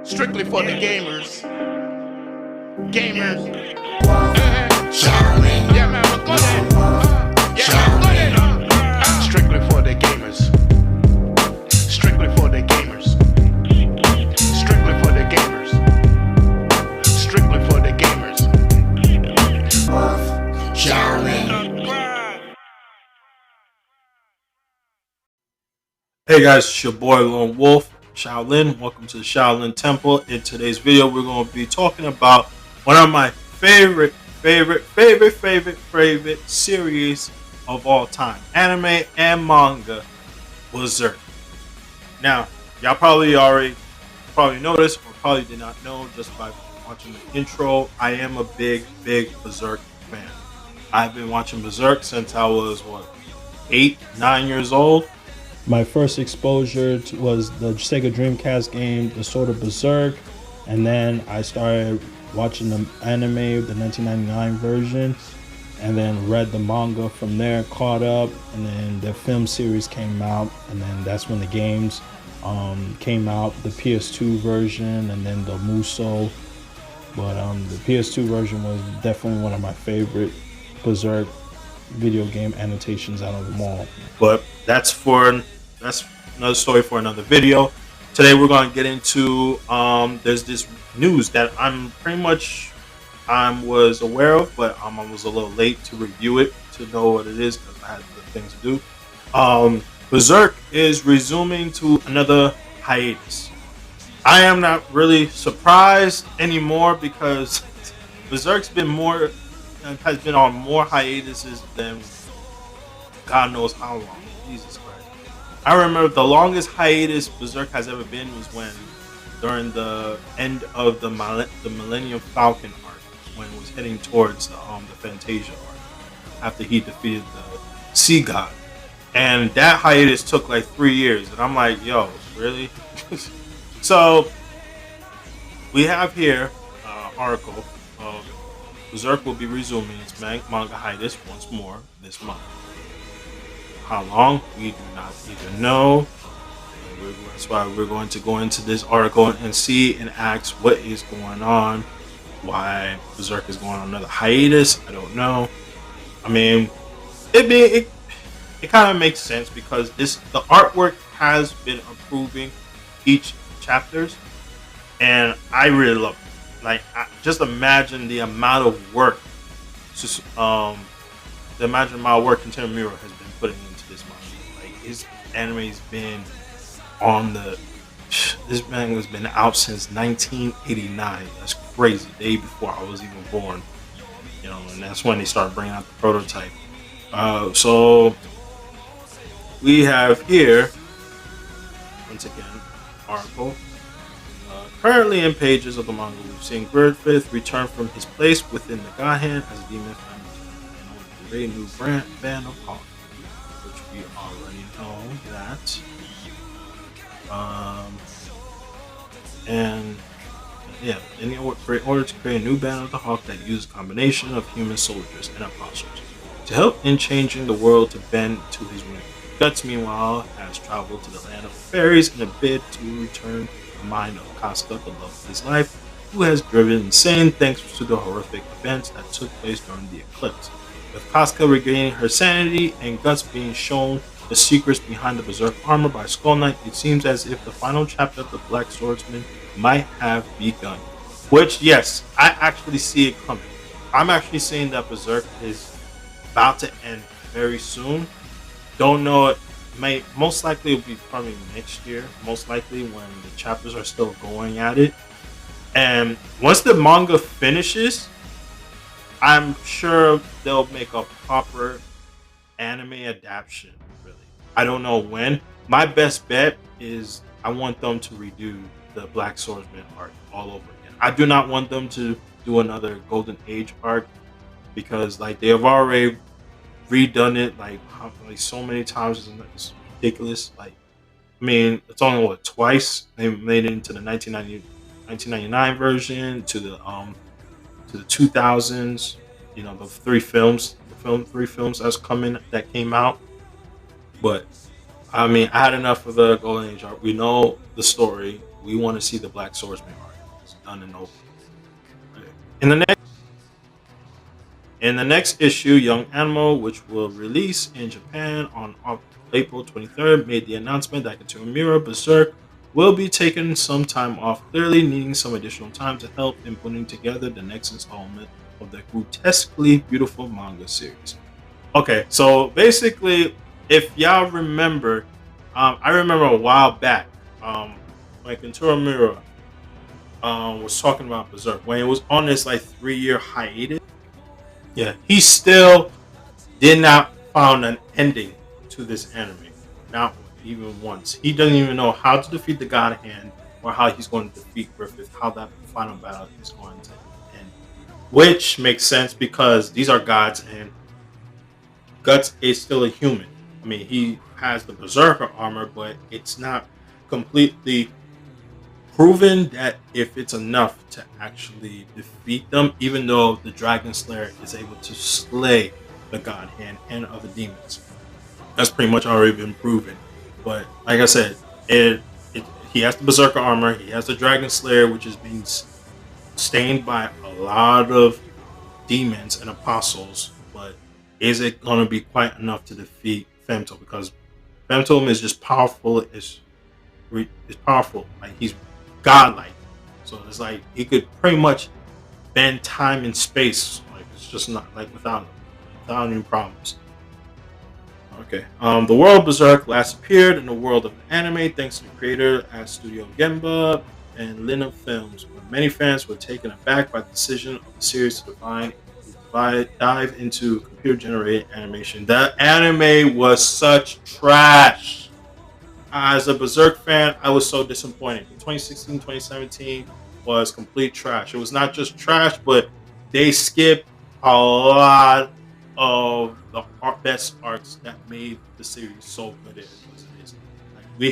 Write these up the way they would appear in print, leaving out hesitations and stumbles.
Strictly for the gamers. Gamers. Yeah, man, we're good at. Yeah, we're good at. Strictly for the gamers. Strictly for the gamers. Strictly for the gamers. Strictly for the gamers. Hey guys, it's your boy Lone Wolf, Shaolin. Welcome to the Shaolin Temple. In today's video, we're going to be talking about one of my favorite series of all time, anime and manga, Berserk. Now, y'all probably noticed or probably did not know just by watching the intro. I am a big Berserk fan. I've been watching Berserk since I was 8-9 years old. My first exposure was the Sega Dreamcast game, The Sword of Berserk, and then I started watching the anime, the 1999 version, and then read the manga from there, caught up, and then the film series came out, and then that's when the games came out, the PS2 version, and then the Muso. But the PS2 version was definitely one of my favorite Berserk video game annotations out of them all. But that's another story for another video. Today we're going to get into there's this news that I was aware of, but I was a little late to review it to know what it is because I had other things to do. Berserk is resuming to another hiatus. I am not really surprised anymore because Berserk's has been on more hiatuses than God knows how long. Jesus Christ. I remember the longest hiatus Berserk has ever been was during the end of the Millennium Falcon arc, when it was heading towards the Fantasia arc, after he defeated the Sea God. And that hiatus took like 3 years. And I'm like, yo, really? So, we have here an article of Berserk will be resuming its manga hiatus once more this month. How long? We do not even know. That's why we're going to go into this article and see and ask what is going on. Why Berserk is going on another hiatus? I don't know. I mean, it kind of makes sense because the artwork has been improving each chapters, and I really love it. Like, just imagine the amount of work. Kentaro Miura has been putting into this manga. Like, his anime's been this manga has been out since 1989. That's crazy. The day before I was even born. And that's when they started bringing out the prototype. So we have here, once again, article. Currently in pages of the manga, we've seen Griffith return from his place within the Gahan as a demon family, and a new band of Hawk, which we already know that. In order to create a new band of the Hawk that uses a combination of human soldiers and imposters to help in changing the world to bend to his will. Guts, meanwhile, has traveled to the land of fairies in a bid to return the mind of Casca, the love of his life, who has driven insane thanks to the horrific events that took place during the eclipse. With Casca regaining her sanity and Guts being shown the secrets behind the Berserk armor by Skull Knight, it seems as if the final chapter of the Black Swordsman might have begun. Which, yes, I actually see it coming. I'm actually saying that Berserk is about to end very soon. Don't know it. Most likely it'll be coming next year. Most likely when the chapters are still going at it. And once the manga finishes, I'm sure they'll make a proper anime adaptation. Really, I don't know when. My best bet is I want them to redo the Black Swordsman arc all over again. I do not want them to do another Golden Age arc because they have already redone it like so many times. It's ridiculous. It's only twice they made it into the 1999 version to the 2000s. The three films that came out. But I had enough of the Golden Age arc. We know the story. We want to see the Black Swordsman arc. It's done and over. Okay. In the next issue, Young Animal, which will release in Japan on April 23rd, made the announcement that Kentaro Miura Berserk will be taking some time off, clearly needing some additional time to help in putting together the next installment of the grotesquely beautiful manga series. Okay, so basically, if y'all remember, I remember a while back when Kentaro Miura was talking about Berserk, when it was on this like 3-year hiatus. Yeah, he still did not found an ending to this anime, not even once. He doesn't even know how to defeat the God Hand or how he's going to defeat Griffith, how that final battle is going to end. Which makes sense because these are gods and Guts is still a human. I mean, he has the Berserker armor, but it's not completely proven that if it's enough to actually defeat them, even though the Dragon Slayer is able to slay the God Hand and other demons. That's pretty much already been proven. But like I said, he has the Berserker armor, he has the Dragon Slayer, which is being stained by a lot of demons and apostles. But is it going to be quite enough to defeat Femto? Because Femto is just powerful. It's powerful. Like, he's godlike. So it's like he could pretty much bend time and space. Like, it's just not like without any problems. Okay. The world of Berserk last appeared in the world of the anime thanks to the creator at Studio Gemba and Lina Films, but many fans were taken aback by the decision of the series to dive into computer-generated animation. That anime was such trash. As a Berserk fan, I was so disappointed. 2016, 2017 was complete trash. It was not just trash, but they skipped a lot of the best arcs that made the series so good as it is.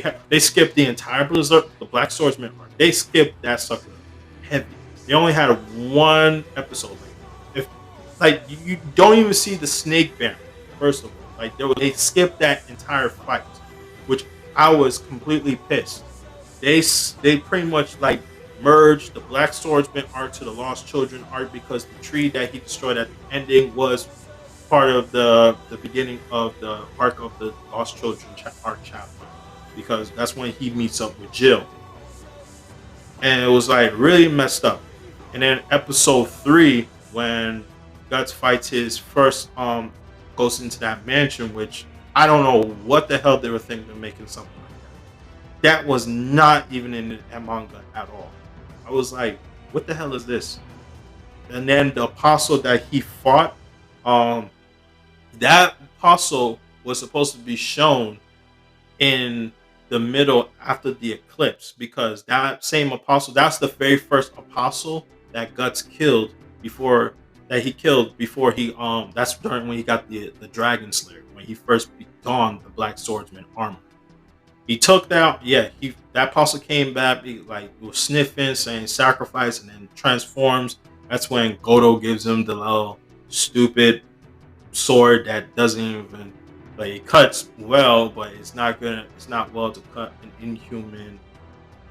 Like, they skipped the entire Berserk, the Black Swordsman arc. They skipped that sucker heavy. They only had one episode. You don't even see the Snake Baron. First of all, they skipped that entire fight, which I was completely pissed. They pretty much merged the Black Swordsman arc to the Lost Children arc because the tree that he destroyed at the ending was part of the beginning of the arc of the Lost Children arc chapter, because that's when he meets up with Jill, and it was really messed up. And then episode 3, when Guts fights his first goes into that mansion, which I don't know what the hell they were thinking of making something like that. That was not even in the manga at all. I was like, what the hell is this? And then the apostle that he fought, that apostle was supposed to be shown in the middle after the eclipse, because that same apostle, that's the very first apostle that Guts killed before he that's during when he got the Dragon Slayer, when he first donned the Black Swordsman armor. He took that, that apostle came back, he was sniffing, saying sacrifice, and then transforms. That's when Godo gives him the little stupid sword that doesn't even, it cuts well, but it's not well to cut an inhuman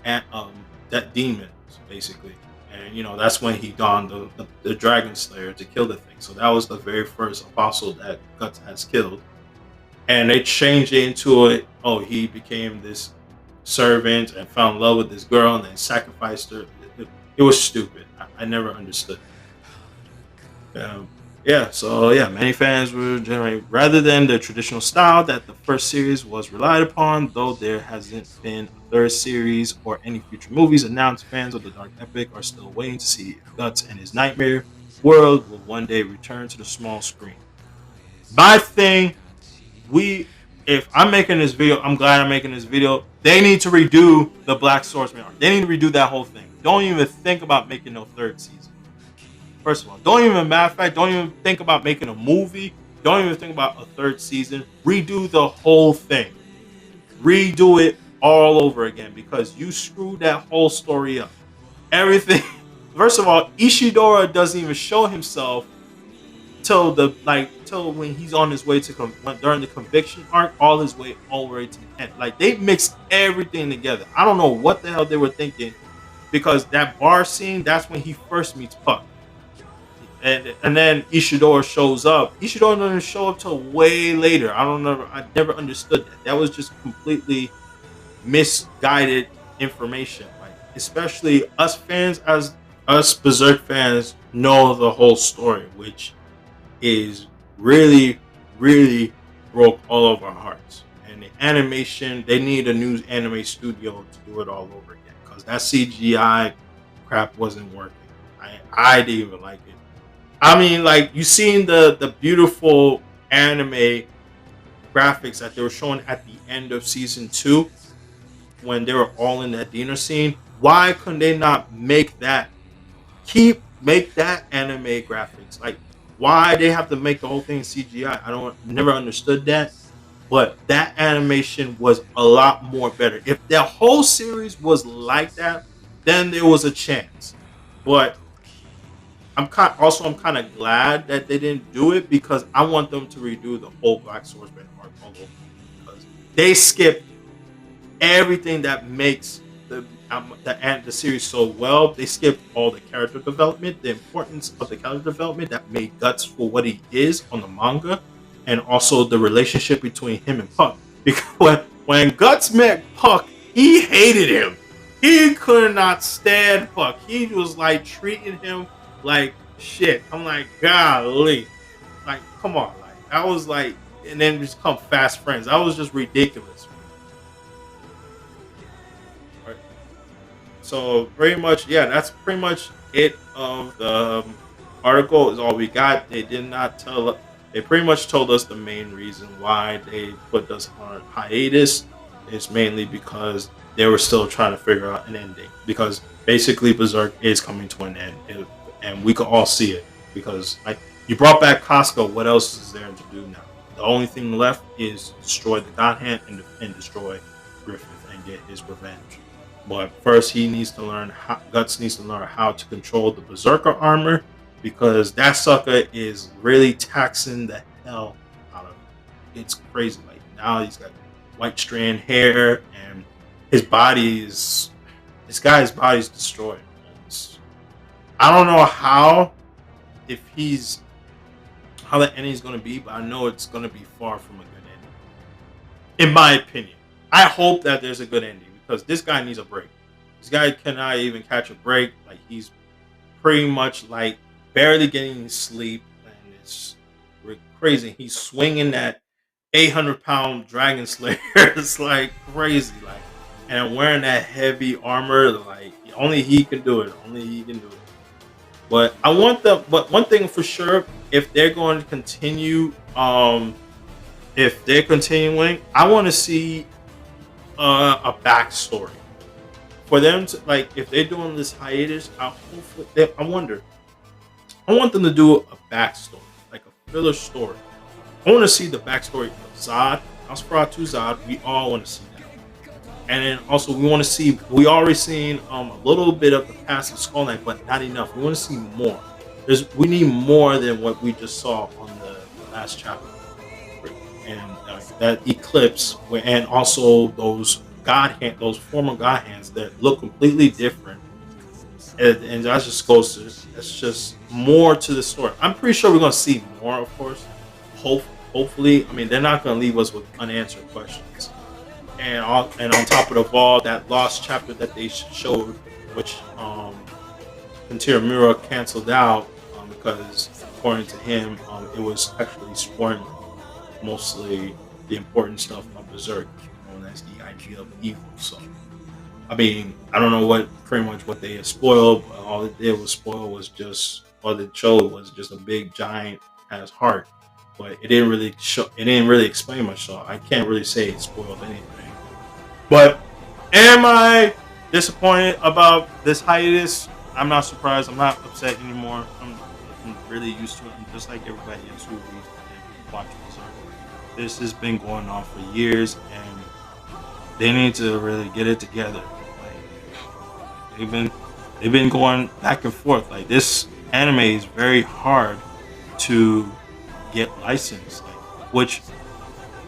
that demon, basically. And that's when he donned the Dragon Slayer to kill the thing. So that was the very first apostle that Guts has killed. And they changed it into he became this servant and fell in love with this girl and then sacrificed her. It was stupid. I never understood. Many fans were generating rather than the traditional style that the first series was relied upon. Though there hasn't been a third series or any future movies announced, fans of the Dark Epic are still waiting to see if Guts and his nightmare world will one day return to the small screen. My thing, if I'm making this video, I'm glad I'm making this video. They need to redo the Black Swordsman arc. They need to redo that whole thing. Don't even think about making no third season. First of all, don't even think about making a movie. Don't even think about a third season. Redo the whole thing. Redo it all over again, because you screwed that whole story up. Everything. First of all, Ishidora doesn't even show himself till when he's on his way to during the conviction arc, all his way all the way to the end. Like they mixed everything together. I don't know what the hell they were thinking, because that bar scene, that's when he first meets Puck. And then Ishidori shows up. Ishidori doesn't show up till way later. I don't know. I never understood that. That was just completely misguided information. Like, especially us fans, as us Berserk fans, know the whole story, which is really, really broke all of our hearts. And the animation, they need a new anime studio to do it all over again, because that CGI crap wasn't working. I didn't even like it. I mean, like, you seen the beautiful anime graphics that they were showing at the end of season 2 when they were all in that dinner scene. Why couldn't they not make that anime graphics? Like, why they have to make the whole thing CGI? Never understood that. But that animation was a lot more better. If the whole series was like that, then there was a chance. But I'm kind of glad that they didn't do it, because I want them to redo the whole Black Swordsman arc all over, because they skipped everything that makes the series so well. They skipped all the character development, the importance of the character development that made Guts for what he is on the manga, and also the relationship between him and Puck. Because when Guts met Puck, he hated him. He could not stand Puck. He was like treating him like shit. I'm like, golly, like, come on, like, I was like, and then just become fast friends. That was just ridiculous. Right. So pretty much, yeah, that's pretty much it of the article. Is all we got. They did not tell. They pretty much told us the main reason why they put us on hiatus is mainly because they were still trying to figure out an ending. Because basically, Berserk is coming to an end. And we can all see it, because like, you brought back Costco. What else is there to do now? The only thing left is destroy the God Hand and destroy Griffith and get his revenge. But first, Guts needs to learn how to control the Berserker armor, because that sucker is really taxing the hell out of him. It's crazy. Like, now he's got white strand hair, and this guy's body's destroyed. I don't know how the ending is going to be, but I know it's going to be far from a good ending. In my opinion, I hope that there's a good ending, because this guy needs a break. This guy cannot even catch a break. Like, he's pretty much like barely getting sleep, and it's crazy. He's swinging that 800-pound Dragon Slayer. It's like crazy, like, and wearing that heavy armor. Like, only he can do it. Only he can do it. But but one thing for sure, if they're going to continue, if they're continuing, I want to see a backstory for them to, like, if they're doing this hiatus. I want them to do a backstory, like a filler story. I want to see the backstory of Zod, Nosferatu Zod. We all want to see that. And then also we already seen a little bit of the past of Skull Knight, but not enough. We want to see more. We need more than what we just saw on the last chapter. And that eclipse, and also those former God Hands that look completely different. And that just goes to, that's just more to the story. I'm pretty sure we're going to see more, of course. Hopefully. I mean, they're not going to leave us with unanswered questions. And on top of the ball, that lost chapter that they showed, which Kentaro Miura canceled out because, according to him, it was actually spoiling mostly the important stuff of Berserk, known as the idea of evil. So, I mean, I don't know pretty much what they had spoiled, but all it did was all it showed was just a big giant ass heart. But it didn't really explain much, so I can't really say it spoiled anything. But am I disappointed about this hiatus? I'm not surprised. I'm not upset anymore. I'm really used to it. I'm just like everybody else who reads and watches Berserk. This has been going on for years, and they need to really get it together. Like, they've been going back and forth. Like, this anime is very hard to get licensed, which,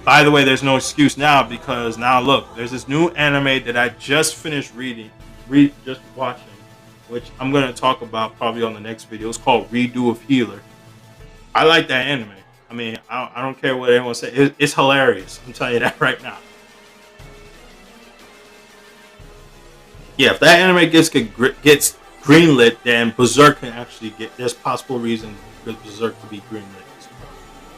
by the way, there's no excuse now, because now look, there's this new anime that I just finished just watching, which I'm going to talk about probably on the next video. It's called Redo of Healer. I like that anime. I mean, I don't care what anyone says. It's hilarious. I'm telling you that right now. Yeah, if that anime gets greenlit, then Berserk can actually get. There's possible reason for Berserk to be greenlit,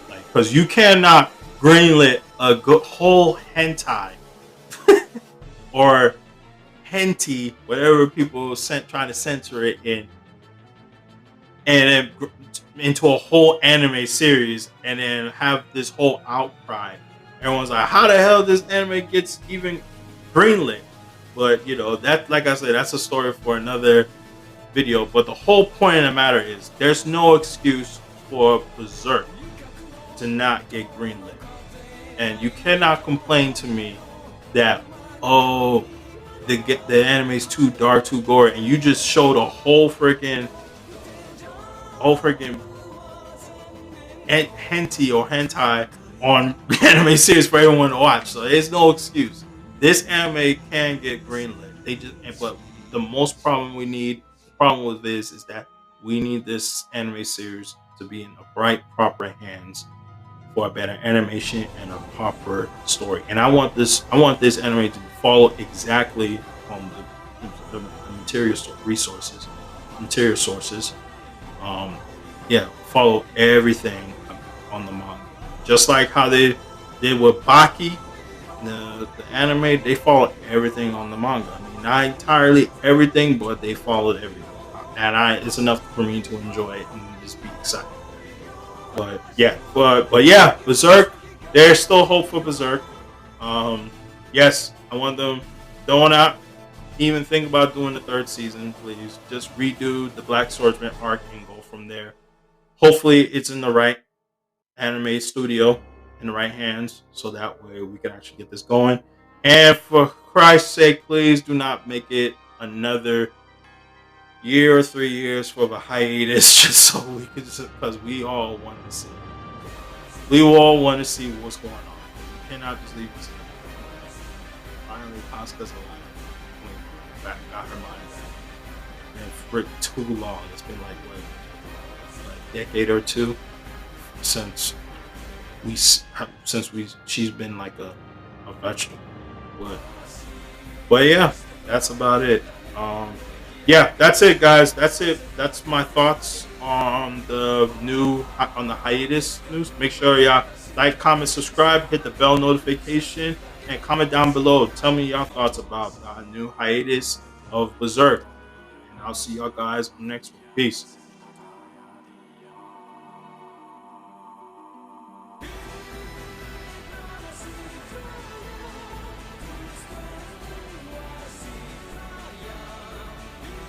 like, because you cannot greenlit a whole hentai or henty, whatever people trying to censor it in, and then into a whole anime series, and then have this whole outcry. Everyone's like, how the hell this anime gets even greenlit? But you know, that, like I said, that's a story for another video. But the whole point of the matter is, there's no excuse for Berserk to not get greenlit, and you cannot complain to me that, oh, the anime's too dark, too gory, and you just showed a whole freaking henty or hentai on anime series for everyone to watch. So there's no excuse. This anime can get greenlit. But the most problem with this is that we need this anime series to be in the proper hands for a better animation and a proper story. And I want this anime to follow exactly on the material sources. Follow everything on the manga, just like how they did with Baki, the anime. They followed everything on the manga. I mean, not entirely everything, but they followed everything, and it's enough for me to enjoy it and just be excited. But yeah, Berserk. There's still hope for Berserk. Yes, I want them. Don't not even think about doing the third season, please. Just redo the Black Swordsman arc and go from there. Hopefully, it's in the right anime studio, in the right hands, so that way we can actually get this going. And for Christ's sake, please do not make it another year or 3 years for the hiatus, just so we can, because we all want to see. We all want to see what's going on. We cannot just leave this. Finally, Pasca's alive. Got her mind back. And for too long, it's been like a decade or two since she's been like a vegetable. But yeah, that's about it. Yeah, that's it, guys. That's it. That's my thoughts on the hiatus news. Make sure y'all like, comment, subscribe, hit the bell notification, and comment down below. Tell me your thoughts about the new hiatus of Berserk. And I'll see y'all guys next week. Peace.